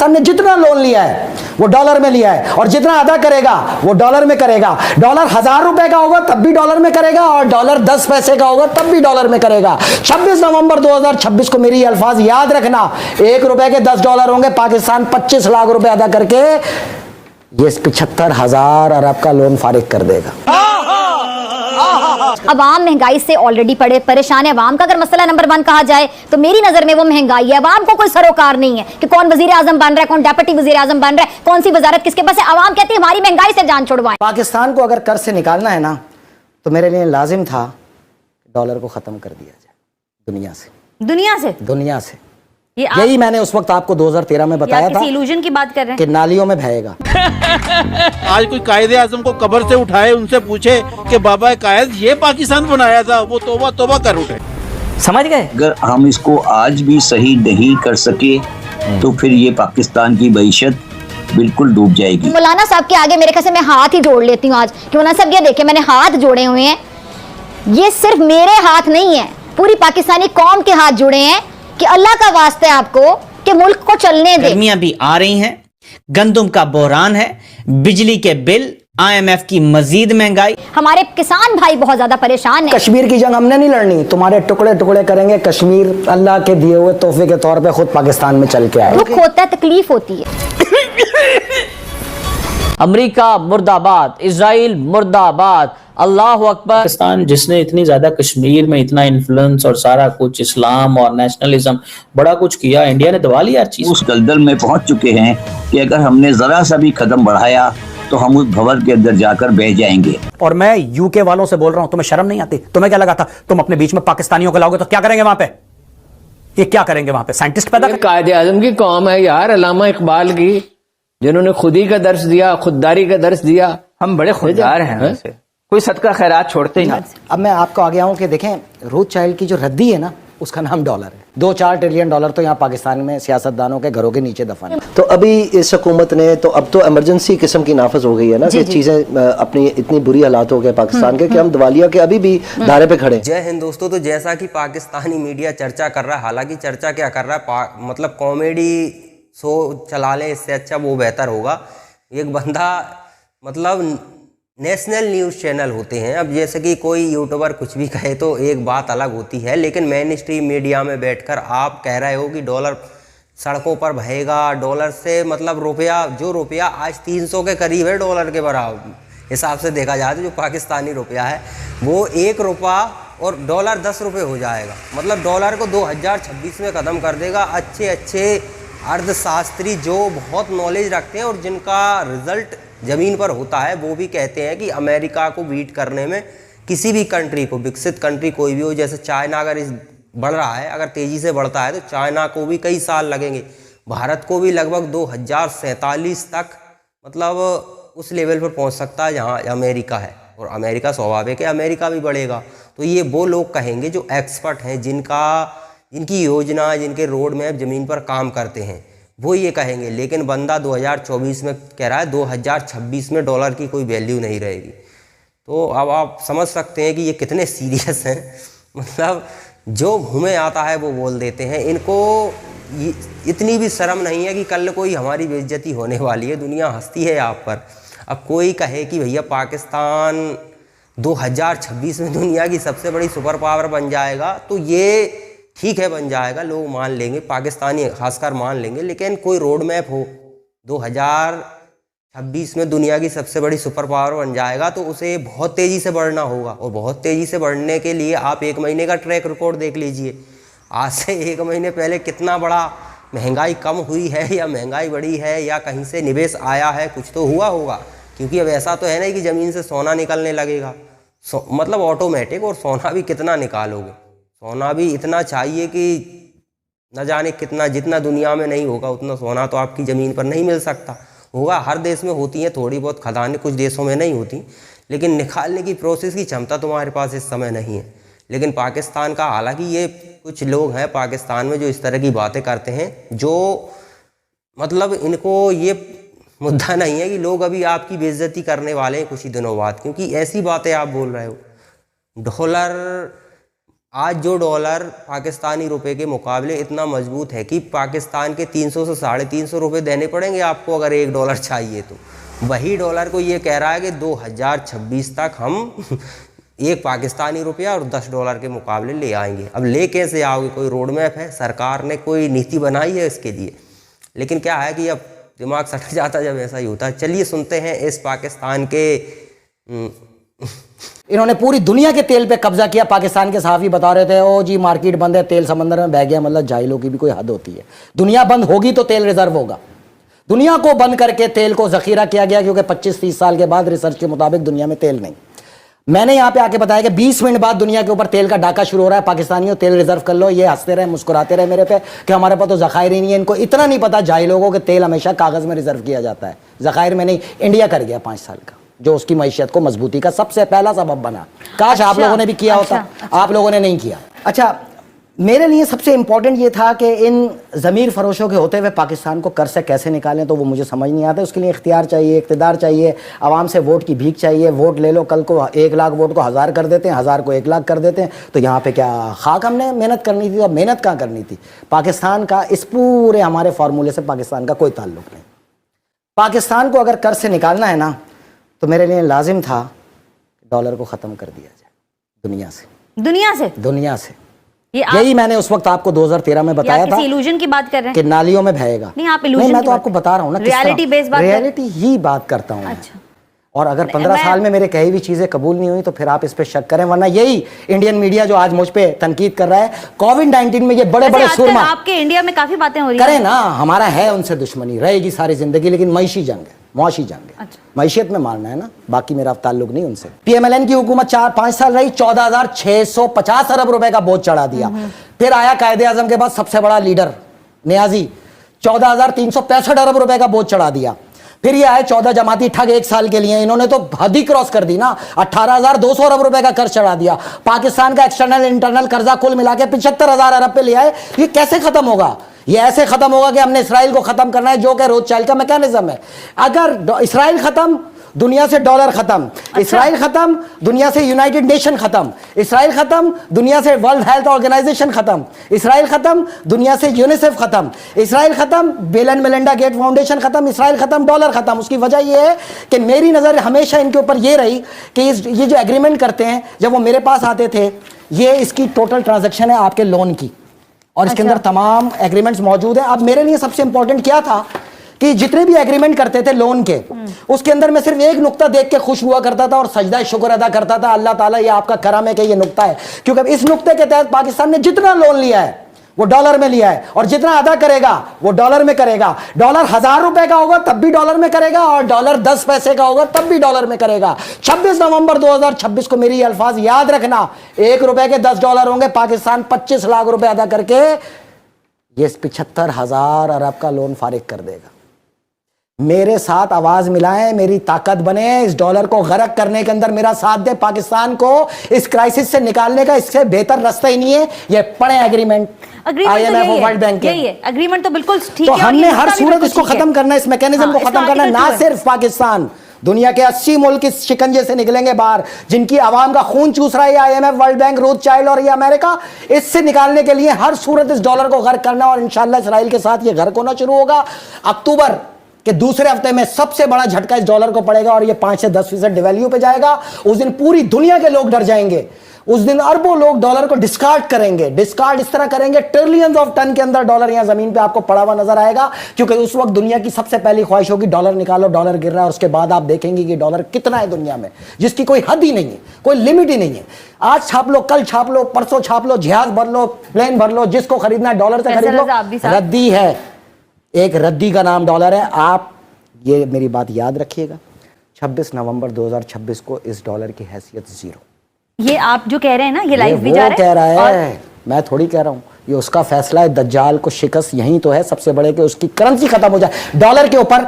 पाकिस्तान ने जितना लोन लिया है वो डॉलर में लिया है, और जितना अदा करेगा वो डॉलर में करेगा। डॉलर 1000 रुपए का होगा तब भी डॉलर में करेगा, और डॉलर 10 पैसे का होगा तब भी डॉलर में करेगा। 26 नवंबर 2026 को मेरी अल्फाज याद रखना, 1 रुपए के 10 डॉलर होंगे। पाकिस्तान 25 लाख रुपए अदा करके ये 75,000 अरब का लोन फारिग कर देगा। अवाम महंगाई से ऑलरेडी परेशान है। अवाम का अगर मसला नंबर 1 कहा जाए तो मेरी नजर में वो महंगाई है। अवाम को कोई सरोकार नहीं है कि कौन वजीर आजम बन रहा है, कौन डेप्यूटी वजीर आजम बन रहा है, कौन सी वजारत किसके पास है। अवाम कहती है हमारी महंगाई से जान छुड़वाएं। पाकिस्तान को अगर कर्ज से निकालना है ना, तो मेरे लिए लाजिम था डॉलर को खत्म कर दिया जाए दुनिया से। यही मैंने उस वक्त आपको 2013 में बताया था। इल्यूजन की बात कर रहे हैं कि नालियों में बहेगा। आज कोई कायदे आजम को कब्र से उठाए, उनसे पूछे कि बाबा कायद ये पाकिस्तान बनाया था, वो तौबा तौबा कर उठे। समझ गए? अगर हम इसको आज भी सही नहीं कर सके तो फिर ये पाकिस्तान की मईशत बिल्कुल डूब जाएगी। मौलाना साहब के आगे मेरे ख्याल से मैं हाथ ही जोड़ लेती हूँ आज कि मौलाना साहब ये देखे मैंने हाथ जोड़े हुए हैं। ये सिर्फ मेरे हाथ नहीं है, पूरी पाकिस्तानी कौम के हाथ जुड़े हैं कि अल्लाह का वास्ता है आपको कि मुल्क को चलने दे। गर्मियां भी आ रही हैं, गंदुम का बहरान है, बिजली के बिल, IMF की मजीद महंगाई। हमारे किसान भाई बहुत ज्यादा परेशान हैं। कश्मीर की जंग हमने नहीं लड़नी, तुम्हारे टुकड़े टुकड़े करेंगे कश्मीर। अल्लाह के दिए हुए तोहफे के तौर पे खुद पाकिस्तान में चल के आए। दुख होता है, तकलीफ होती है। अमेरिका मुर्दाबाद, इजराइल मुर्दाबाद, अल्लाह अकबर। पाकिस्तान जिसने इतनी ज्यादा कश्मीर में इतना इन्फ्लुएंस और सारा कुछ इस्लाम और नेशनलिज्म बड़ा कुछ किया, इंडिया ने दबा लिया हर चीज। उस दलदल में पहुंच चुके हैं कि अगर हमने जरा सा भी कदम बढ़ाया तो हम उस भंवर के अंदर जाकर बह जाएंगे। और मैं यूके वालों से बोल रहा हूं, तुम्हें शर्म नहीं आती? तुम्हें क्या लगा था तुम अपने बीच में पाकिस्तानियों को लाओगे तो क्या करेंगे वहां पे? ये क्या करेंगे वहां पे? साइंटिस्ट पैदा करेंगे? कायदे आजम की कौम है यार, अल्लामा इकबाल की, जिन्होंने खुदी का दर्स दिया, खुददारी का दर्स दिया। हम बड़े खुददार हैं वैसे, कोई सदका खैरात छोड़ते ही नहीं। अब मैं आपको आगे आऊं कि देखें, रोथशाइल्ड की जो रद्दी है ना, उसका नाम डॉलर है। 2-4 ट्रिलियन डॉलर तो यहाँ पाकिस्तान में सियासतदानों के घरों के नीचे दफन है। तो अभी इस हुकूमत ने तो अब तो इमरजेंसी किस्म की नाफज हो गई है ना कि चीजें अपनी इतनी बुरी हालात हो गए पाकिस्तान के कि हम दिवालिया के अभी भी धारे पे खड़े। जय हिंद दोस्तों। तो जैसा कि पाकिस्तानी मीडिया चर्चा कर रहा है, हालांकि चर्चा क्या कर रहा है, मतलब कॉमेडी शो चला लें, इससे अच्छा वो बेहतर होगा। एक बंदा मतलब नेशनल न्यूज़ चैनल होते हैं, अब जैसे कि कोई यूट्यूबर कुछ भी कहे तो एक बात अलग होती है, लेकिन मेन स्ट्रीम मीडिया में बैठकर आप कह रहे हो कि डॉलर सड़कों पर बहेगा, डॉलर से मतलब रुपया आज 300 के करीब है डॉलर के बराबर हिसाब से देखा जाए तो जो पाकिस्तानी रुपया है वो 1 रुपया और डॉलर 10 रुपये हो जाएगा। मतलब डॉलर को 2026 में ख़त्म कर देगा। अच्छे अर्थशास्त्री जो बहुत नॉलेज रखते हैं और जिनका रिजल्ट ज़मीन पर होता है, वो भी कहते हैं कि अमेरिका को बीट करने में किसी भी कंट्री को, विकसित कंट्री कोई भी हो, जैसे चाइना अगर बढ़ रहा है, अगर तेज़ी से बढ़ता है तो चाइना को भी कई साल लगेंगे। भारत को भी लगभग 2047 तक मतलब उस लेवल पर पहुंच सकता है जहां अमेरिका है। और अमेरिका स्वाभाविक है, अमेरिका भी बढ़ेगा। तो ये वो लोग कहेंगे जो एक्सपर्ट हैं, जिनकी योजना, जिनके रोड मैप ज़मीन पर काम करते हैं, वो ये कहेंगे। लेकिन बंदा 2024 में कह रहा है 2026 में डॉलर की कोई वैल्यू नहीं रहेगी। तो अब आप समझ सकते हैं कि ये कितने सीरियस हैं। मतलब जो मुँह में आता है वो बोल देते हैं। इनको इतनी भी शर्म नहीं है कि कल कोई हमारी बेइज्जती होने वाली है, दुनिया हंसती है आप पर। अब कोई कहे कि भैया पाकिस्तान 2026 में दुनिया की सबसे बड़ी सुपर पावर बन जाएगा, तो ये ठीक है, बन जाएगा, लोग मान लेंगे, पाकिस्तानी खासकर मान लेंगे। लेकिन कोई रोड मैप हो 2026 में दुनिया की सबसे बड़ी सुपर पावर बन जाएगा, तो उसे बहुत तेज़ी से बढ़ना होगा। और बहुत तेज़ी से बढ़ने के लिए आप 1 महीने का ट्रैक रिकॉर्ड देख लीजिए। आज से 1 महीने पहले कितना बड़ा महंगाई कम हुई है या महंगाई बढ़ी है या कहीं से निवेश आया है, कुछ तो हुआ होगा। क्योंकि अब ऐसा तो है नहीं कि ज़मीन से सोना निकलने लगेगा, मतलब ऑटोमेटिक। और सोना भी कितना निकालोगे? सोना भी इतना चाहिए कि न जाने कितना, जितना दुनिया में नहीं होगा उतना सोना तो आपकी ज़मीन पर नहीं मिल सकता। होगा, हर देश में होती हैं थोड़ी बहुत खदानें, कुछ देशों में नहीं होती, लेकिन निकालने की प्रोसेस की क्षमता तुम्हारे पास इस समय नहीं है। लेकिन पाकिस्तान का, हालांकि ये कुछ लोग हैं पाकिस्तान में जो इस तरह की बातें करते हैं, जो मतलब इनको ये मुद्दा नहीं है कि लोग अभी आपकी बेइज्जती करने वाले हैं कुछ ही दिनों बाद, क्योंकि ऐसी बातें आप बोल रहे हो। डॉलर आज जो डॉलर पाकिस्तानी रुपए के मुकाबले इतना मजबूत है कि पाकिस्तान के 300 से 350 रुपये देने पड़ेंगे आपको अगर $1 चाहिए तो। वही डॉलर को ये कह रहा है कि 2026 तक हम एक पाकिस्तानी रुपया और $10 के मुकाबले ले आएंगे। अब ले कैसे आओगे? कोई रोड मैप है? सरकार ने कोई नीति बनाई है इसके लिए? लेकिन क्या है कि अब दिमाग सट जाता जब ऐसा ही होता है। चलिए सुनते हैं इस पाकिस्तान के इन्होंने पूरी दुनिया के तेल पे कब्जा किया। पाकिस्तान के सहाफी बता रहे थे ओ जी मार्केट बंद है, तेल समंदर में बह गया। मतलब जाहिलों की भी कोई हद होती है। दुनिया बंद होगी तो तेल रिजर्व होगा। दुनिया को बंद करके तेल को जखीरा किया गया, क्योंकि 25-30 साल के बाद रिसर्च के मुताबिक दुनिया में तेल नहीं। मैंने यहां पे आके बताया कि 20 मिनट बाद दुनिया के ऊपर तेल का डाका शुरू हो रहा है। पाकिस्तानियों तेल रिजर्व कर लो। ये हंसते रहे, मुस्कुराते रहे मेरे पे कि हमारे पास तो जखायर ही नहीं है। इनको इतना नहीं पता जाहिलों को कि तेल हमेशा कागज में रिजर्व किया जाता है, जखायर में नहीं। इंडिया कर गया 5 साल का, जो उसकी मैशियत को मजबूती का सबसे पहला सबब बना। काश आप लोगों ने भी किया होता। आप लोगों ने नहीं किया। अच्छा, मेरे लिए सबसे इंपॉर्टेंट ये था कि इन ज़मीर फरोशों के होते हुए पाकिस्तान को कर से कैसे निकालें, तो वो मुझे समझ नहीं आता। उसके लिए इख्तियार चाहिए, इक़्तिदार चाहिए, आवाम से वोट की भीख चाहिए। वोट ले लो, कल को 1 लाख वोट को 1000 कर देते हैं, 1000 को 1 लाख कर देते हैं। तो यहाँ पे क्या खाक हमने मेहनत करनी थी? और मेहनत कहाँ करनी थी? पाकिस्तान का इस पूरे हमारे फार्मूले से पाकिस्तान का कोई ताल्लुक नहीं। पाकिस्तान को अगर कर से निकालना है ना, तो मेरे लिए लाजिम था डॉलर को ख़त्म कर दिया जाए दुनिया से। दुनिया से यही मैंने उस वक्त आपको 2013 में बताया था। इल्यूजन की बात कर रहे हैं कि नालियों में बहेगा। नहीं, आप इल्यूजन मैं तो आपको बता रहा हूँ ना, रियलिटी बेस्ड बात, रियलिटी ही बात करता हूँ। अच्छा। और अगर 15 साल में मेरे कही हुई चीजें कबूल नहीं हुई तो फिर आप इस पे शक करें, वरना यही इंडियन मीडिया जो आज मुझ पे तनकीद कर रहा है, कोविड-19 में ये बड़े बड़े सुरमा आपके इंडिया में काफी बातें हो रही करें ना। हमारा है उनसे दुश्मनी, रहेगी सारी जिंदगी, लेकिन मैशी जंग है, मुआशी जंग है। अच्छा। मैशियत में मारना है ना, बाकी मेरा ताल्लुक नहीं उनसे। PMLN की हुकूमत 4-5 साल रही, 14,650 अरब रुपए का बोझ चढ़ा दिया। फिर आया कायदे आजम के बाद सबसे बड़ा लीडर नियाजी, 14,365 अरब रुपए का बोझ चढ़ा दिया। फिर ये आए 14 जमाती ठग 1 साल के लिए, इन्होंने तो हद ही क्रॉस कर दी ना, 18,200 अरब रुपए का कर्ज चढ़ा दिया। पाकिस्तान का एक्सटर्नल इंटरनल कर्जा कुल मिला के 75,000 अरब पे ले आए। ये कैसे खत्म होगा? ये ऐसे खत्म होगा कि हमने इसराइल को खत्म करना है, जो कि रोथशाइल्ड का मैकेनिज्म है। अगर इसराइल खत्म, दुनिया से डॉलर खत्म। अच्छा। इसराइल खत्म, दुनिया से यूनाइटेड नेशन खत्म। इसराइल खत्म, दुनिया से वर्ल्ड हेल्थ ऑर्गेनाइजेशन खत्म। इसराइल खत्म, दुनिया से यूनिसेफ खत्म। इसराइल खत्म, Bill and Melinda Gate Foundation खत्म। इसराइल खत्म, डॉलर खत्म। उसकी वजह यह है कि मेरी नजर हमेशा इनके ऊपर यह रही कि ये जो एग्रीमेंट करते हैं, जब वो मेरे पास आते थे, ये इसकी टोटल ट्रांजेक्शन है आपके लोन की, और इसके अंदर तमाम एग्रीमेंट्स मौजूद हैं। अब मेरे लिए सबसे इंपॉर्टेंट क्या था कि जितने भी एग्रीमेंट करते थे लोन के, उसके अंदर मैं सिर्फ एक नुक्ता देख के खुश हुआ करता था और सजदा शुक्र अदा करता था, अल्लाह ताला ये आपका करम है कि ये नुक्ता है। क्योंकि इस नुक्ते के तहत पाकिस्तान ने जितना लोन लिया है वो डॉलर में लिया है, और जितना अदा करेगा वो डॉलर में करेगा। डॉलर 1000 रुपए का होगा तब भी डॉलर में करेगा, और डॉलर 10 पैसे का होगा तब भी डॉलर में करेगा। 26 नवंबर 2026 को मेरी अल्फाज याद रखना, 1 रुपए के $10 होंगे। पाकिस्तान 25 लाख रुपए अदा करके ये 75,000 अरब का लोन फारिग कर देगा। मेरे साथ आवाज मिलाएं, मेरी ताकत बने, इस डॉलर को गरक करने के अंदर मेरा साथ दे। पाकिस्तान को इस क्राइसिस से निकालने का इससे बेहतर रास्ता ही नहीं है। ये पढ़े एग्रीमेंट IMF और वर्ल्ड बैंक के एग्रीमेंट तो बिल्कुल ठीक है। तो है, हमने हर सूरत इसको खत्म करना है, इस मैकेनिज्म को खत्म करना है। ना सिर्फ पाकिस्तान, दुनिया के 80 मुल्क इस शिकंजे से निकलेंगे बाहर, जिनकी आवाम का खून चूस रहा है IMF, वर्ल्ड बैंक, रोथशाइल्ड और ये अमेरिका। इससे निकालने के लिए हर सूरत इस डॉलर को गर्क करना, और इंशाल्लाह इसराइल के साथ ये गर्क होना शुरू होगा। अक्टूबर के दूसरे हफ्ते में सबसे बड़ा झटका इस डॉलर को पड़ेगा, और ये 5 से 10% डिवैल्यू पे जाएगा। उस दिन पूरी दुनिया के लोग डर जाएंगे। उस दिन अरबों लोग डॉलर को डिस्कार्ड करेंगे। डिस्कार्ड इस तरह करेंगे, ट्रिलियंस ऑफ टन के अंदर डॉलर यहां जमीन पे आपको पड़ा हुआ नजर आएगा। क्योंकि उस वक्त दुनिया की सबसे पहली ख्वाहिश होगी डॉलर निकालो, डॉलर गिर रहा है। और उसके बाद आप देखेंगे कि डॉलर कितना है दुनिया में, जिसकी कोई हद ही नहीं है, कोई लिमिट ही नहीं है। आज छाप लो, कल छाप लो, परसों छाप लो, जहाज भर लो, प्लेन भर लो, जिसको खरीदना है डॉलर से खरीद लो। रद्दी है, एक रद्दी का नाम डॉलर है। आप ये मेरी बात याद रखिएगा, 26 नवंबर 2026 को इस डॉलर की हैसियत 0। ये आप जो कह रहे हैं ना, ये लाइव भी जा रहा है, कह रहा है, मैं थोड़ी कह रहा हूं। ये उसका फैसला है। दज्जाल को शिकस्त यहीं तो है सबसे बड़े, कि उसकी करेंसी खत्म हो जाए। डॉलर के ऊपर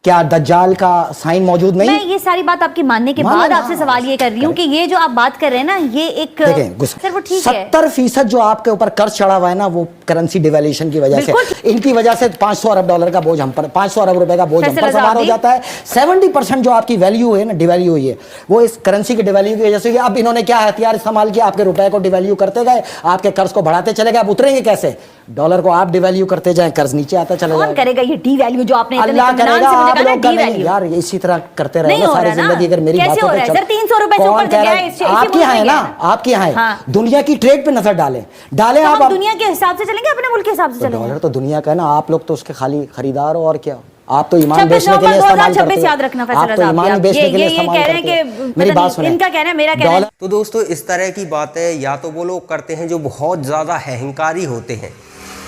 क्या दज्जाल का साइन मौजूद नहीं? मैं ये सारी बात आपकी मानने के बाद आपसे सवाल ये कर रही हूँ कि ये जो आप बात कर रहे हैं ना, ये एक सर वो ठीक है, 70% जो आपके ऊपर कर्ज चढ़ा हुआ है ना, वो करेंसी डिवैल्यूएशन की वजह से, इनकी वजह से 500 अरब डॉलर का बोझ हम पर, 500 अरब रुपए का बोझ हम पर सवार हो जाता है। 70% जो आपकी वैल्यू है ना, डिवैल्यू हुई है, वो इस करेंसी की डिवैल्यू की वजह से। अब इन्होंने क्या हथियार इस्तेमाल किया? आपके रुपए को डिवैल्यू करते गए, आपके कर्ज को बढ़ाते चले गए। आप उतरेंगे कैसे? डॉलर को आप डिवैल्यू करते जाए, कर्ज नीचे आता चला जाए। कौन करेगा ये डिवैल्यू जो आपने अल्लाह करेगा, आप लोग करेंगे यार। इसी तरह करते रहे सारी जिंदगी। अगर मेरी बातों पे सर 300 रुपए से ऊपर गया है, आपके यहाँ है ना, आपके यहाँ है। दुनिया की ट्रेड पे नजर डालें आप दुनिया के हिसाब से चलेंगे, अपने मुल्क के हिसाब से चलेंगे? डॉलर तो दुनिया का है ना, आप लोग तो उसके खाली खरीदार हो और क्या। आप तो ईमान बेचने के लिए इस्तेमाल करते हो। याद रखना आप तो ईमान बेचने के लिए इस्तेमाल करते हो। मेरी बात सुनिए, इनका कहना है, मेरा कहना है। तो दोस्तों इस तरह की बातें या तो वो लोग करते हैं जो बहुत ज़्यादा अहंकारी होते हैं,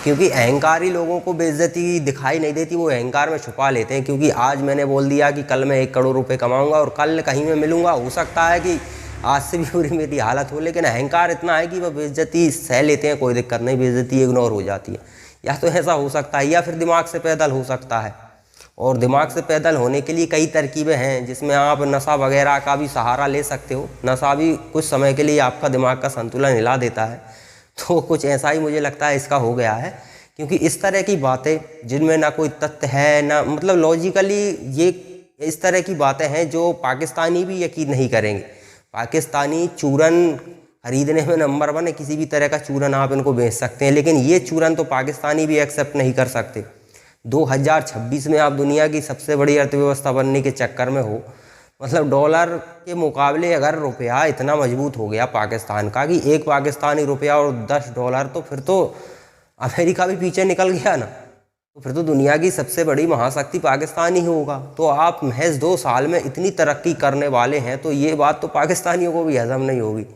क्योंकि अहंकारी लोगों को बेइज्जती दिखाई नहीं देती, वो अहंकार में छुपा लेते हैं। क्योंकि आज मैंने बोल दिया कि कल मैं 1 करोड़ रुपए कमाऊंगा और कल कहीं मैं मिलूंगा, हो सकता है कि आज से भी बुरी मेरी हालत हो, लेकिन अहंकार इतना है कि वह बेइज्जती सह लेते हैं, कोई दिक्कत नहीं, बेइज्जती इग्नोर हो जाती है। या तो ऐसा हो सकता है, या फिर दिमाग से पैदल हो सकता है। और दिमाग से पैदल होने के लिए कई तरकीबें हैं, जिसमें आप नशा वगैरह का भी सहारा ले सकते हो। नशा भी कुछ समय के लिए आपका दिमाग का संतुलन हिला देता है। तो कुछ ऐसा ही मुझे लगता है इसका हो गया है, क्योंकि इस तरह की बातें जिनमें ना कोई तथ्य है, ना मतलब लॉजिकली, ये इस तरह की बातें हैं जो पाकिस्तानी भी यकीन नहीं करेंगे। पाकिस्तानी चूरन खरीदने में नंबर 1 है, किसी भी तरह का चूरन आप इनको बेच सकते हैं, लेकिन ये चूरन तो पाकिस्तानी भी एक्सेप्ट नहीं कर सकते। 2026 में आप दुनिया की सबसे बड़ी अर्थव्यवस्था बनने के चक्कर में हो, मतलब डॉलर के मुकाबले अगर रुपया इतना मजबूत हो गया पाकिस्तान का कि एक पाकिस्तानी रुपया और 10 डॉलर, तो फिर तो अमेरिका भी पीछे निकल गया ना। तो फिर तो दुनिया की सबसे बड़ी महाशक्ति पाकिस्तान ही होगा। तो आप महज 2 साल में इतनी तरक्की करने वाले हैं, तो ये बात तो पाकिस्तानियों को भी हजम नहीं होगी।